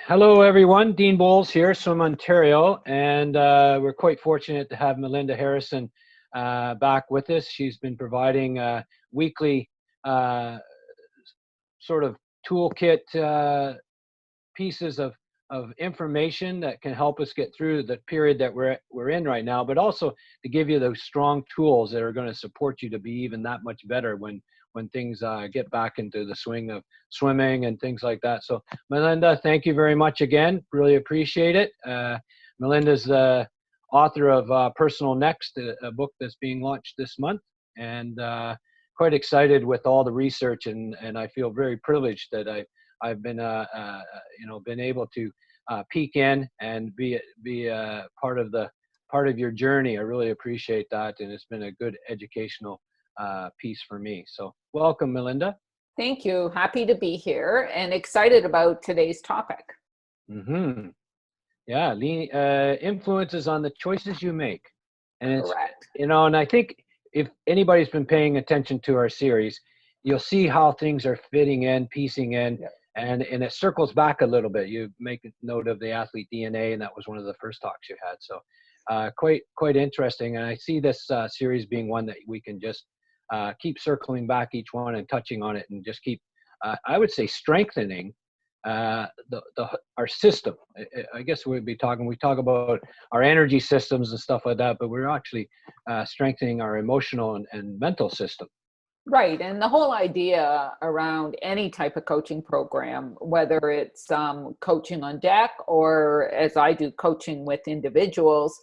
Hello, everyone. Dean Boles here from Ontario, and we're quite fortunate to have Melinda Harrison back with us. She's been providing weekly uh, sort of toolkit pieces of information that can help us get through the period that we're in right now, but also to give you those strong tools that are going to support you to be even that much better when things get back into the swing of swimming and things like that. So Melinda, thank you very much again. Really appreciate it. Melinda's the author of Personal Next, a book that's being launched this month, and quite excited with all the research, and I feel very privileged that I've been been able to peek in and be part of your journey. I really appreciate that, and it's been a good educational piece for me. So welcome, Melinda. Thank you. Happy to be here and excited about today's topic. Mm-hmm. Yeah, influences on the choices you make, and it's Correct. and I think if anybody's been paying attention to our series, you'll see how things are fitting in, piecing in. Yep. And it circles back a little bit. You make a note of the athlete DNA, and that was one of the first talks you had. So quite interesting. And I see this series being one that we can just keep circling back each one and touching on it, and just keep, I would say, strengthening our system. I guess we talk about our energy systems and stuff like that, but we're actually strengthening our emotional and mental system. Right. And the whole idea around any type of coaching program, whether it's coaching on deck or, as I do, coaching with individuals,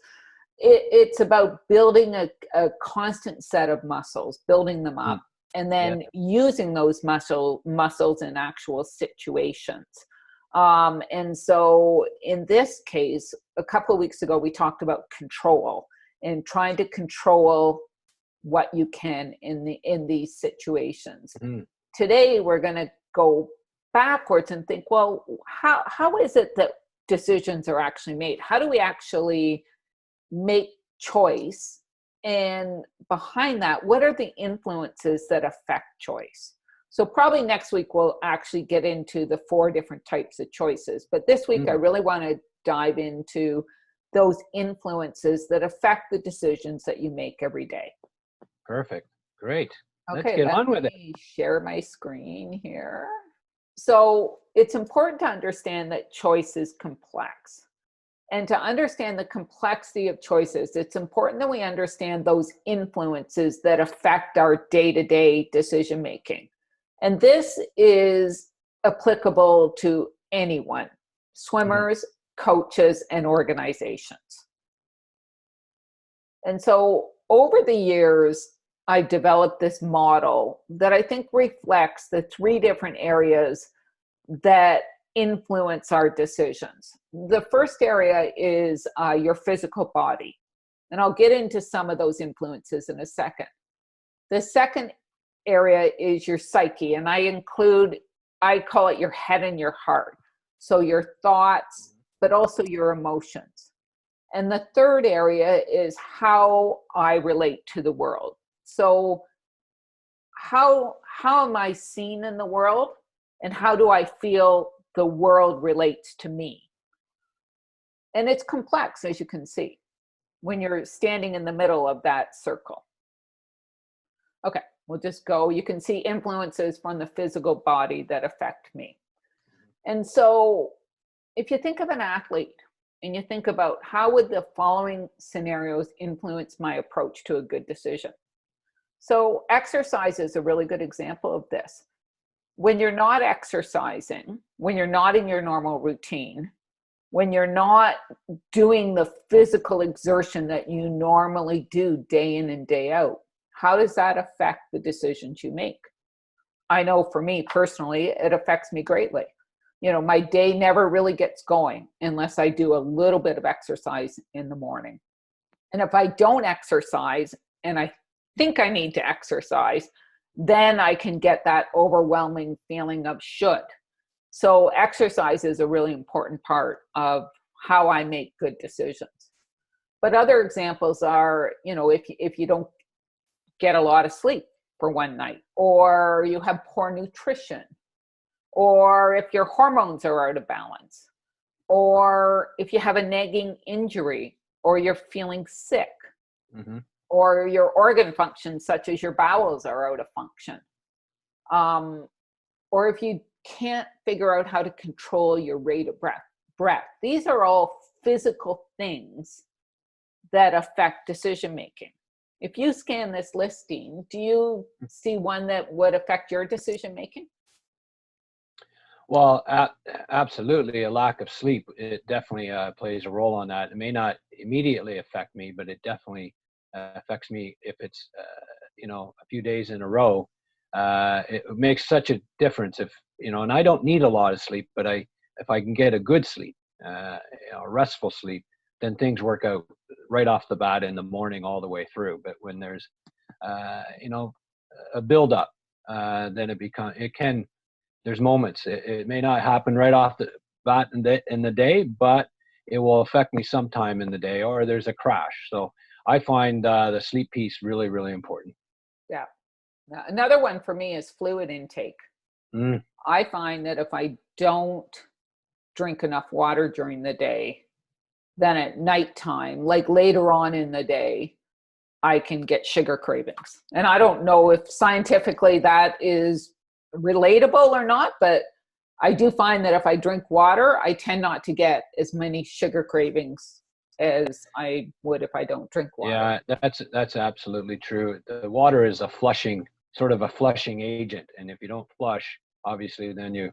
it's about building a constant set of muscles, building them up, and then using those muscles in actual situations. And so in this case, a couple of weeks ago, we talked about control and trying to control what you can in these situations. Today we're going to go backwards and think, well, how is it that decisions are actually made? How do we actually make choice? And behind that, what are the influences that affect choice? So probably next week we'll actually get into the 4 different types of choices, but this week I really want to dive into those influences that affect the decisions that you make every day. Perfect. Great. Okay, let's get on with it. Share my screen here. So it's important to understand that choice is complex. And to understand the complexity of choices, it's important that we understand those influences that affect our day-to-day decision making. And this is applicable to anyone, swimmers, coaches, and organizations. And so over the years, I developed this model that I think reflects the 3 different areas that influence our decisions. The first area is your physical body, and I'll get into some of those influences in a second. The second area is your psyche, and I call it your head and your heart. So your thoughts, but also your emotions. And the third area is how I relate to the world. So how am I seen in the world, and how do I feel the world relates to me? And it's complex, as you can see, when you're standing in the middle of that circle. Okay, we'll just go. You can see influences from the physical body that affect me. And so if you think of an athlete and you think about how would the following scenarios influence my approach to a good decision. So exercise is a really good example of this. When you're not exercising, when you're not in your normal routine, when you're not doing the physical exertion that you normally do day in and day out, how does that affect the decisions you make? I know for me personally, it affects me greatly. My day never really gets going unless I do a little bit of exercise in the morning. And if I don't exercise and I think I need to exercise, then I can get that overwhelming feeling of should. So exercise is a really important part of how I make good decisions. But other examples are, if you don't get a lot of sleep for one night, or you have poor nutrition, or if your hormones are out of balance, or if you have a nagging injury, or you're feeling sick, Mm-hmm. or your organ functions, such as your bowels, are out of function, or if you can't figure out how to control your rate of breath. These are all physical things that affect decision making. If you scan this listing, do you see one that would affect your decision making? Well, absolutely. A lack of sleep, it definitely plays a role on that. It may not immediately affect me, but it definitely affects me if it's, a few days in a row. It makes such a difference and I don't need a lot of sleep, but if I can get a good sleep, restful sleep, then things work out right off the bat in the morning all the way through. But when there's, a buildup, then there's moments. It may not happen right off the bat in the day, but it will affect me sometime in the day, or there's a crash. So I find the sleep piece really, really important. Yeah. Now, another one for me is fluid intake. Mm. I find that if I don't drink enough water during the day, then at nighttime, like later on in the day, I can get sugar cravings. And I don't know if scientifically that is relatable or not, but I do find that if I drink water, I tend not to get as many sugar cravings as I would if I don't drink water. Yeah, that's absolutely true. The water is sort of a flushing agent, and if you don't flush, obviously, then you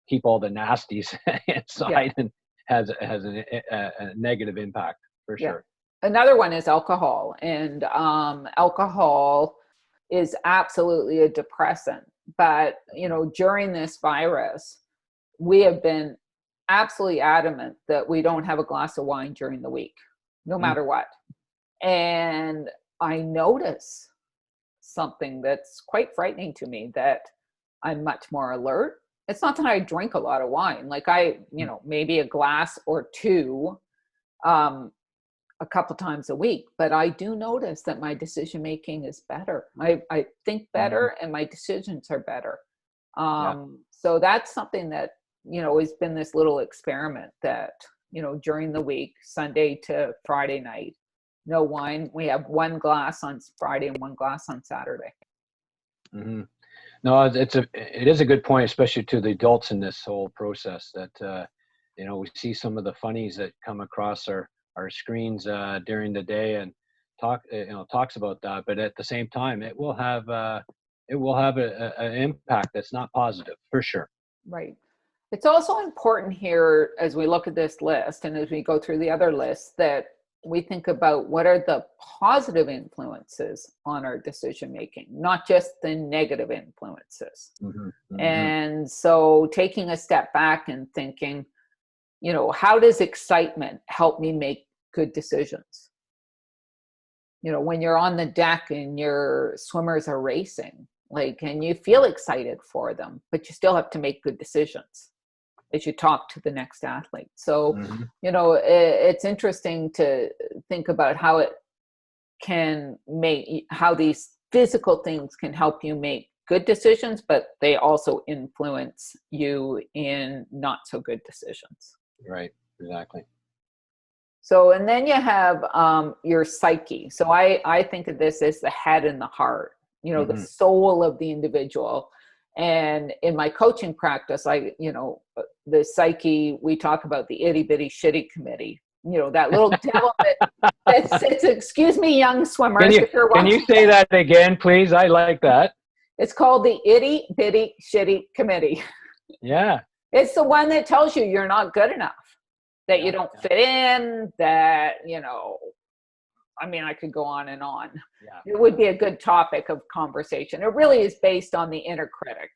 keep all the nasties inside, and has a negative impact for sure. Another one is alcohol, and alcohol is absolutely a depressant. But during this virus, we have been absolutely adamant that we don't have a glass of wine during the week, no matter what. And I notice something that's quite frightening to me, that I'm much more alert. It's not that I drink a lot of wine, like maybe a glass or two a couple times a week, but I do notice that my decision making is better. I think better, and my decisions are better. So that's something that has been this little experiment that during the week, Sunday to Friday night, no wine. We have one glass on Friday and one glass on Saturday. Mm-hmm. No, it is a good point, especially to the adults in this whole process, that we see some of the funnies that come across our screens during the day, and talks about that, but at the same time, it will have an impact that's not positive, for sure. Right. It's also important here, as we look at this list and as we go through the other lists, that we think about what are the positive influences on our decision making, not just the negative influences. Mm-hmm. Mm-hmm. And so taking a step back and thinking, how does excitement help me make good decisions? When you're on the deck and your swimmers are racing, and you feel excited for them, but you still have to make good decisions as you talk to the next athlete. So, it's interesting to think about how these physical things can help you make good decisions, but they also influence you in not so good decisions. Right, exactly. So, and then you have your psyche. So I think of this as the head and the heart, the soul of the individual. And in my coaching practice, the psyche, we talk about the itty bitty shitty committee, that little devil that sits, excuse me, young swimmers. Can you say that again, please? I like that. It's called the itty bitty shitty committee. Yeah. It's the one that tells you you're not good enough, that you don't fit in, that, I could go on and on. Yeah. It would be a good topic of conversation. It really is based on the inner critic,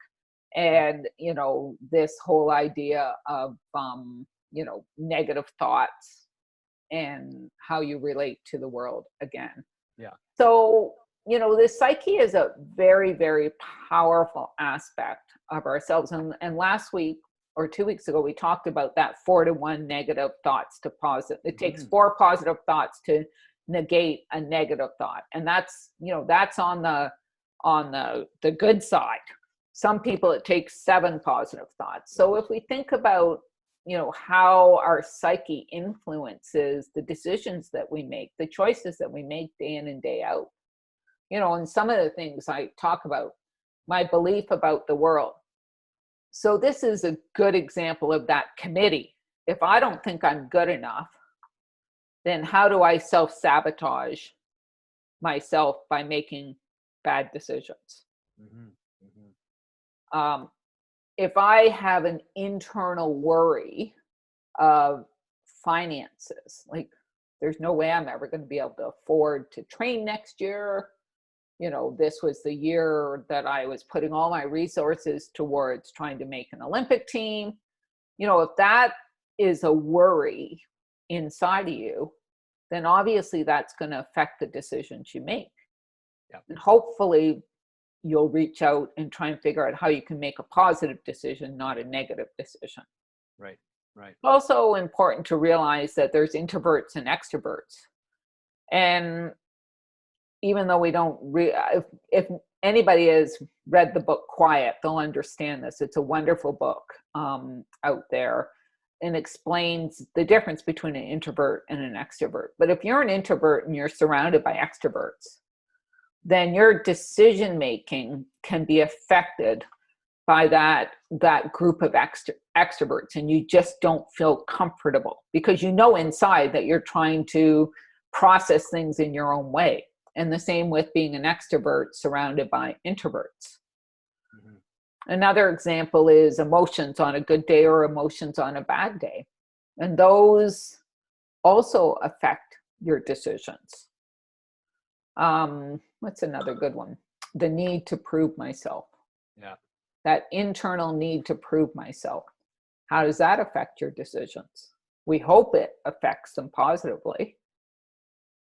and, this whole idea of, negative thoughts and how you relate to the world again. Yeah. So, the psyche is a very, very powerful aspect of ourselves. And last week or 2 weeks ago, we talked about that 4-to-1 negative thoughts to positive. It takes 4 positive thoughts to negate a negative thought. And that's on the good side. Some people, it takes 7 positive thoughts. So if we think about how our psyche influences the decisions that we make, the choices that we make day in and day out. And some of the things I talk about, my belief about the world. So this is a good example of that committee. If I don't think I'm good enough, then how do I self-sabotage myself by making bad decisions? Mm-hmm. Mm-hmm. If I have an internal worry of finances, like there's no way I'm ever going to be able to afford to train next year. This was the year that I was putting all my resources towards trying to make an Olympic team. If that is a worry inside of you, then obviously that's going to affect the decisions you make. Yeah. And hopefully you'll reach out and try and figure out how you can make a positive decision, not a negative decision. Right. Right. Also important to realize that there's introverts and extroverts. And even though we don't, if anybody has read the book Quiet, they'll understand this. It's a wonderful book out there, and explains the difference between an introvert and an extrovert. But if you're an introvert and you're surrounded by extroverts, then your decision making can be affected by that group of extroverts, and you just don't feel comfortable because inside that you're trying to process things in your own way. And the same with being an extrovert surrounded by introverts. Mm-hmm. Another example is emotions on a good day or emotions on a bad day. And those also affect your decisions. What's another good one? The need to prove myself. Yeah. That internal need to prove myself. How does that affect your decisions? We hope it affects them positively.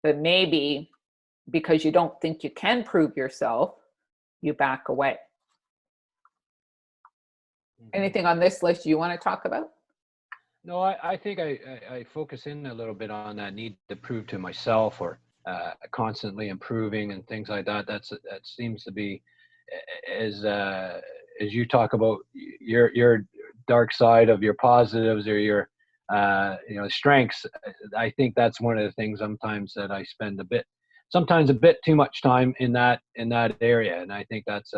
But maybe because you don't think you can prove yourself, you back away. Mm-hmm. Anything on this list you want to talk about? No, I think I focus in a little bit on that need to prove to myself, or constantly improving and things like that. That seems to be, as you talk about your dark side of your positives or your strengths. I think that's one of the things sometimes that I spend sometimes a bit too much time in that area, and I think that's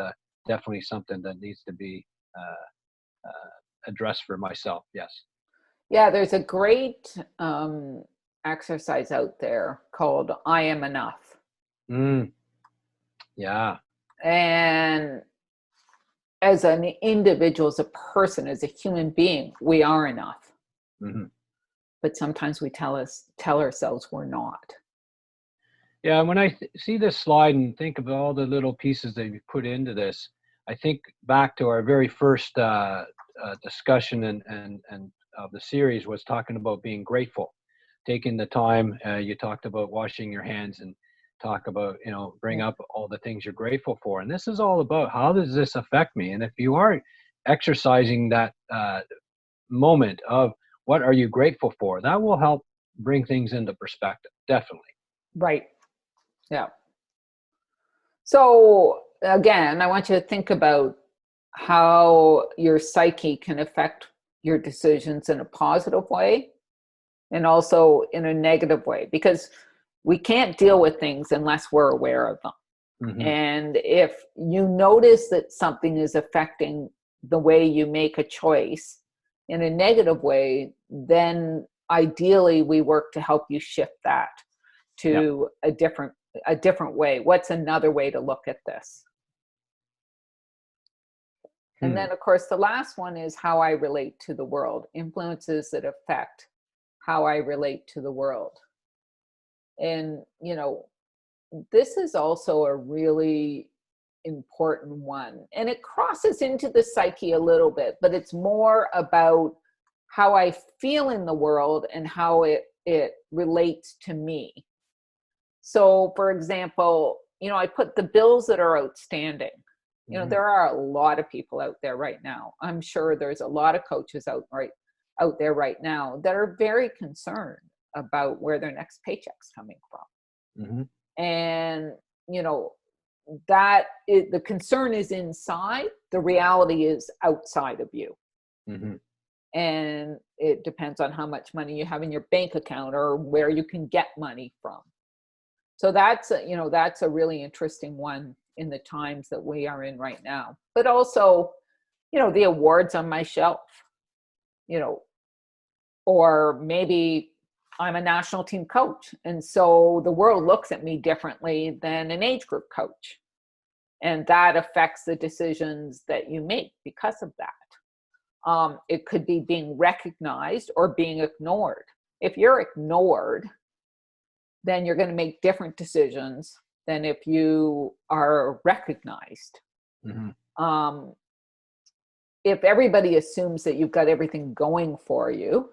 definitely something that needs to be addressed for myself. Yes. Yeah, there's a great exercise out there called I Am Enough. Yeah. And as an individual, as a person, as a human being, we are enough. Mm-hmm. But sometimes we tell ourselves we're not. Yeah, when I see this slide and think of all the little pieces that you put into this, I think back to our very first discussion and of the series was talking about being grateful, taking the time. You talked about washing your hands and talk about, bring up all the things you're grateful for. And this is all about how does this affect me? And if you are exercising that moment of what are you grateful for, that will help bring things into perspective. Definitely. Right. Yeah. So again, I want you to think about how your psyche can affect your decisions in a positive way and also in a negative way, because we can't deal with things unless we're aware of them. Mm-hmm. And if you notice that something is affecting the way you make a choice in a negative way, then ideally we work to help you shift that to a different way. What's another way to look at this? And then, of course, the last one is how I relate to the world, influences that affect how I relate to the world. And, this is also a really important one. And it crosses into the psyche a little bit, but it's more about how I feel in the world and how it relates to me. So, for example, I put the bills that are outstanding. There are a lot of people out there right now. I'm sure there's a lot of coaches out there right now that are very concerned about where their next paycheck's coming from. Mm-hmm. And, the concern is inside, the reality is outside of you. Mm-hmm. and it depends on how much money you have in your bank account or where you can get money from. So that's that's a really interesting one in the times that we are in right now. But also, the awards on my shelf, you know, or maybe I'm a national team coach, and so the world looks at me differently than an age group coach. And that affects the decisions that you make because of that. It could be being recognized or being ignored. If you're ignored, then you're going to make different decisions than if you are recognized. Mm-hmm. If everybody assumes that you've got everything going for you,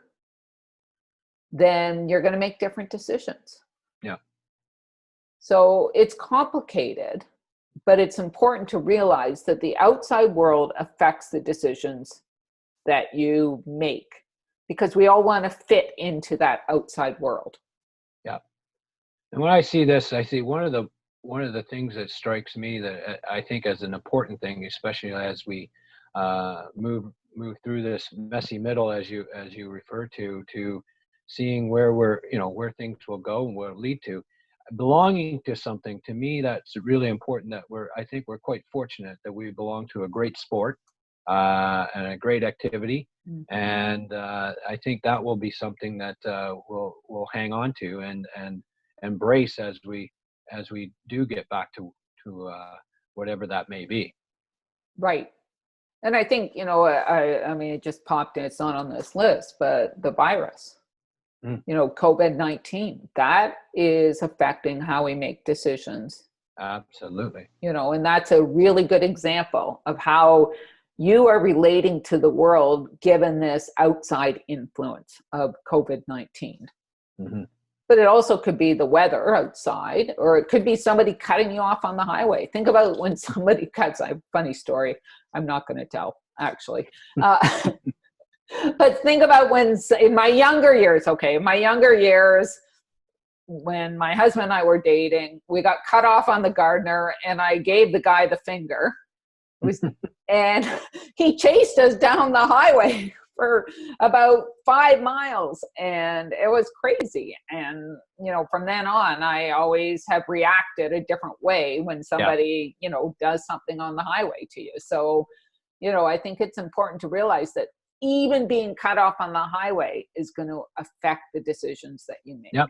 then you're going to make different decisions. Yeah. So it's complicated, but it's important to realize that the outside world affects the decisions that you make, because we all want to fit into that outside world. Yeah. And when I see this, I see one of the things that strikes me that I think as an important thing, especially as we move through this messy middle, as you refer to seeing where where things will go and what it'll lead to. Belonging to something, to me, that's really important. That I think we're quite fortunate that we belong to a great sport and a great activity, Mm-hmm. and I think that will be something that we'll hang on to and embrace as we do get back to whatever that may be. Right. And I think, I mean, it just popped in, it's not on this list, but the virus, COVID-19, that is affecting how we make decisions. Absolutely. And that's a really good example of how you are relating to the world given this outside influence of COVID-19. Mm-hmm. But it also could be the weather outside, or it could be somebody cutting you off on the highway. Think about when somebody cuts, a funny story I'm not going to tell, actually. But think about when, in my younger years, when my husband and I were dating, we got cut off on the Gardner, and I gave the guy the finger. And he chased us down the highway for about 5 miles, and it was crazy. And from then on, I always have reacted a different way when somebody does something on the highway to you. So I think it's important to realize that even being cut off on the highway is going to affect the decisions that you make. Yep.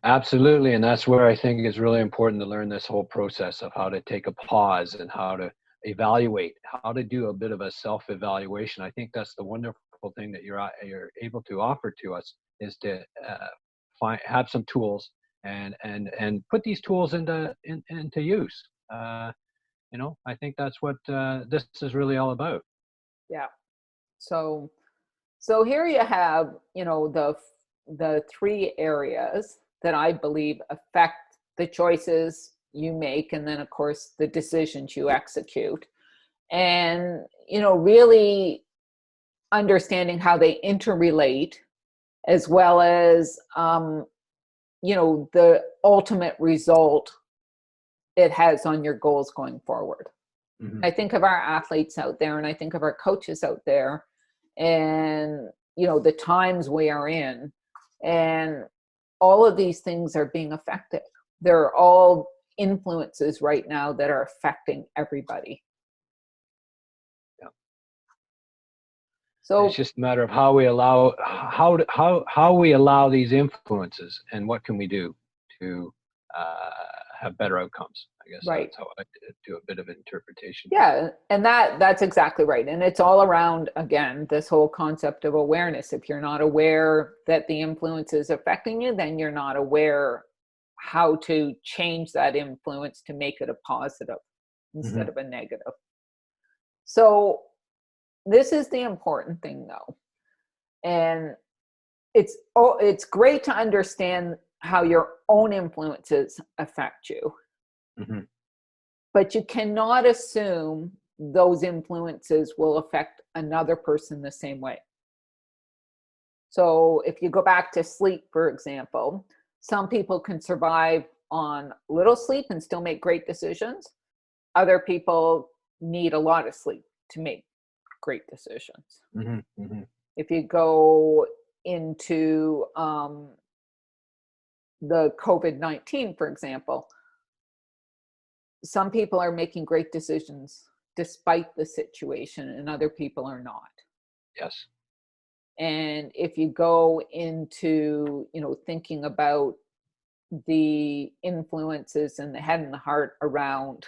Absolutely. And that's where I think it's really important to learn this whole process of how to take a pause and how to evaluate, how to do a bit of a self-evaluation. I think that's the wonderful thing that you're able to offer to us, is to have some tools and put these tools into use. I think that's what this is really all about. Yeah. So here you have, the 3 areas that I believe affect the choices you make, and then of course the decisions you execute, and really understanding how they interrelate, as well as the ultimate result it has on your goals going forward. Mm-hmm. I think of our athletes out there, and I think of our coaches out there, and the times we are in, and all of these things are being affected. They're all influences right now that are affecting everybody. Yeah. So it's just a matter of how we allow these influences, and what can we do to have better outcomes. I guess right. That's how I do a bit of interpretation. Yeah, and that's exactly right. And it's all around, again, this whole concept of awareness. If you're not aware that the influence is affecting you, then you're not aware how to change that influence to make it a positive instead of a negative. So this is the important thing, though. And it's great to understand how your own influences affect you. Mm-hmm. But you cannot assume those influences will affect another person the same way. So if you go back to sleep, for example, some people can survive on little sleep and still make great decisions. Other people need a lot of sleep to make great decisions. Hmm. Hmm. If you go into the COVID-19, for example, some people are making great decisions despite the situation, and other people are not. Yes. And if you go into, thinking about the influences and the head and the heart around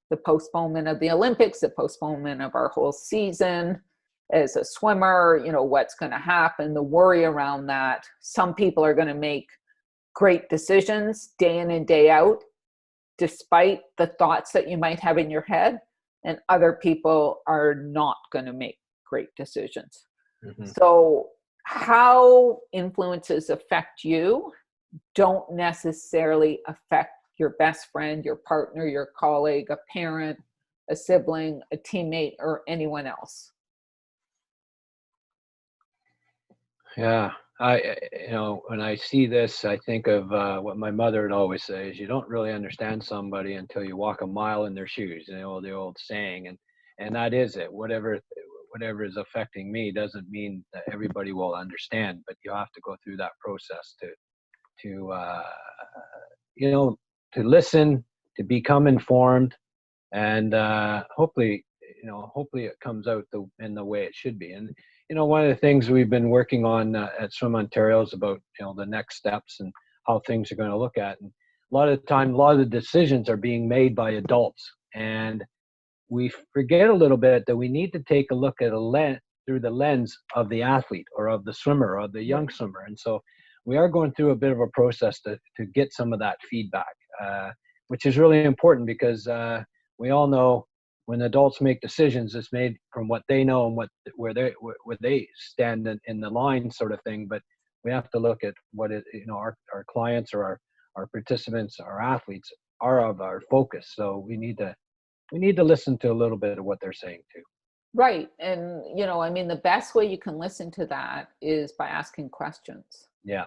the postponement of the Olympics, the postponement of our whole season as a swimmer, what's going to happen, the worry around that. Some people are going to make great decisions day in and day out, despite the thoughts that you might have in your head, and other people are not going to make great decisions. Hmm. So how influences affect you don't necessarily affect your best friend, your partner, your colleague, a parent, a sibling, a teammate, or anyone else. Yeah. When I see this, I think of what my mother would always say is you don't really understand somebody until you walk a mile in their shoes, the old saying. And that is it. Whatever is affecting me doesn't mean that everybody will understand, but you have to go through that process to you know, to listen, to become informed, and hopefully it comes out in the way it should be. And one of the things we've been working on at Swim Ontario is about the next steps and how things are going to look at. And a lot of the time, a lot of the decisions are being made by adults, and we forget a little bit that we need to take a look at through the lens of the athlete or of the swimmer or the young swimmer. And so we are going through a bit of a process to get some of that feedback, which is really important because we all know when adults make decisions, it's made from what they know and where they stand in the line, sort of thing. But we have to look at what our clients or our participants, our athletes are of our focus. So we need to listen to a little bit of what they're saying too. Right. And, the best way you can listen to that is by asking questions. Yeah.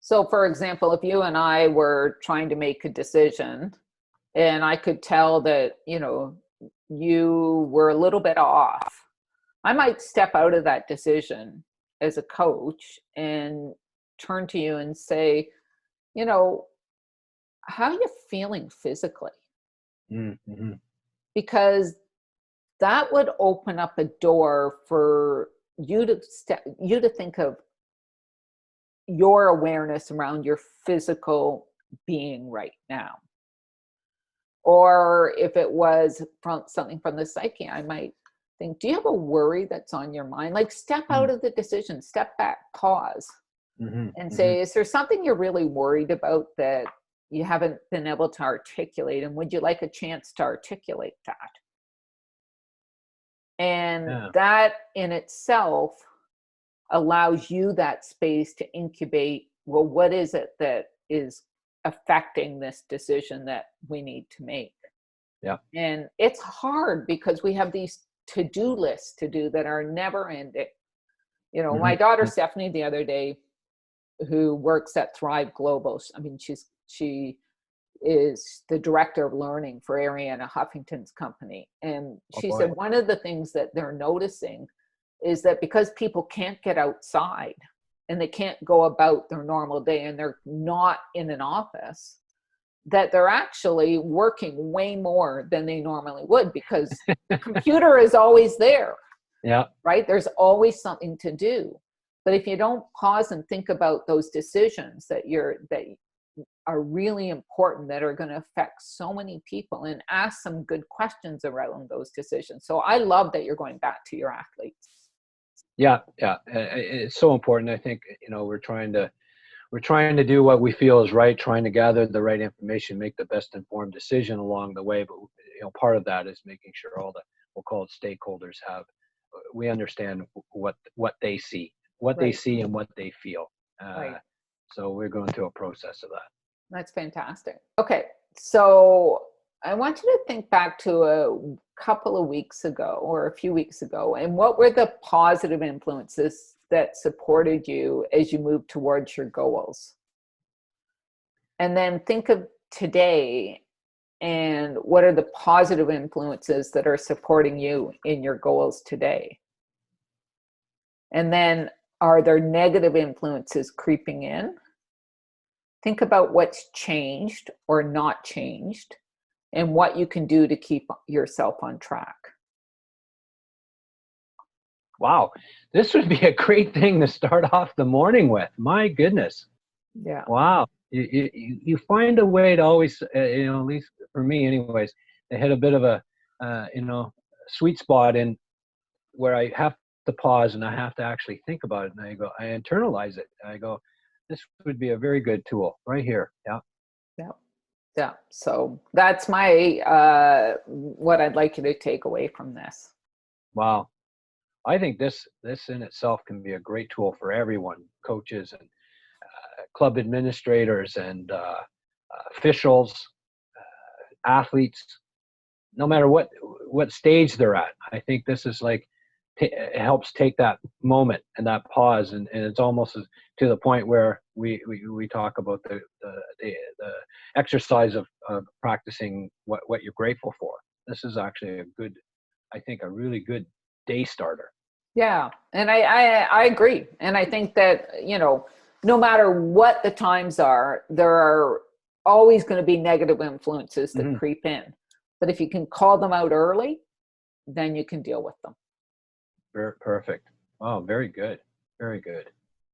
So, for example, if you and I were trying to make a decision and I could tell that, you were a little bit off, I might step out of that decision as a coach and turn to you and say, how are you feeling physically? Mm-hmm. Because that would open up a door for you to think of your awareness around your physical being right now. Or if it was from something from the psyche, I might think, do you have a worry that's on your mind? Like, step out of the decision, step back, pause, Mm-hmm. and Mm-hmm. say, is there something you're really worried about that you haven't been able to articulate? And would you like a chance to articulate that? And that in itself allows you that space to incubate, well, what is it that is affecting this decision that we need to make? Yeah. And it's hard because we have these to-do lists to do that are never ending. Mm-hmm. My daughter Stephanie the other day, who works at Thrive Global, she is the director of learning for Arianna Huffington's company. And she said one of the things that they're noticing is that because people can't get outside and they can't go about their normal day and they're not in an office, that they're actually working way more than they normally would because the computer is always there. Yeah. Right? There's always something to do. But if you don't pause and think about those decisions that are really important, that are going to affect so many people, and ask some good questions around those decisions. So I love that you're going back to your athletes. Yeah. It's so important. I think we're trying to do what we feel is right, trying to gather the right information, make the best informed decision along the way. But part of that is making sure all the, we'll call it stakeholders, we understand what they see, they see and what they feel. So we're going through a process of that. That's fantastic. Okay, so I want you to think back to a couple of weeks ago or a few weeks ago, and what were the positive influences that supported you as you moved towards your goals? And then think of today, and what are the positive influences that are supporting you in your goals today? And then, are there negative influences creeping in? Think about what's changed or not changed and what you can do to keep yourself on track. Wow. This would be a great thing to start off the morning with. My goodness. Yeah. Wow. You find a way to always, at least for me anyways, to hit a bit of a, sweet spot in where I have to pause and I have to actually think about it. And I internalize it. I go, this would be a very good tool right here. Yeah. Yeah. Yeah. So that's my, what I'd like you to take away from this. Wow. I think this in itself can be a great tool for everyone, coaches and club administrators and officials, athletes, no matter what stage they're at. I think this is like it helps take that moment and that pause, and it's almost to the point where we talk about the exercise of practicing what you're grateful for. This is actually a really good day starter. Yeah, and I agree, and I think that no matter what the times are, there are always going to be negative influences that creep in. But if you can call them out early, then you can deal with them. Perfect. Oh, very good. Very good.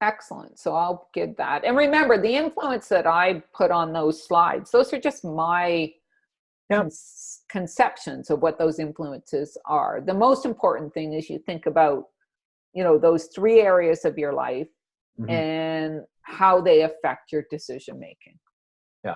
Excellent. So I'll give that. And remember, the influence that I put on those slides, those are just my conceptions of what those influences are. The most important thing is you think about, those 3 areas of your life and how they affect your decision making. Yeah.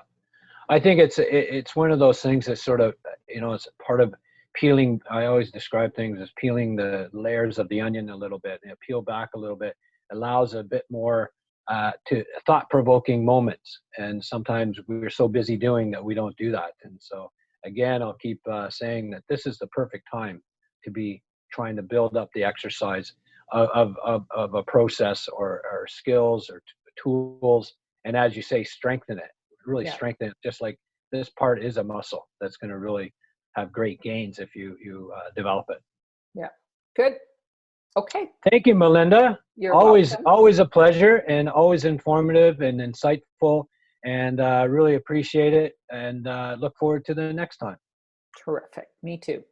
I think it's one of those things that sort of, it's part of peeling. I always describe things as peeling the layers of the onion a little bit, and peel back a little bit, allows a bit more to thought-provoking moments. And sometimes we're so busy doing that we don't do that. And so again, I'll keep saying that this is the perfect time to be trying to build up the exercise of a process or skills or tools. And as you say, strengthen it, really strengthen it. Just like this part is a muscle that's going to really have great gains if you develop it. Yeah. Good. Okay. Thank you, Melinda. You're always welcome. Always a pleasure, and always informative and insightful, and really appreciate it, and look forward to the next time. Terrific. Me too.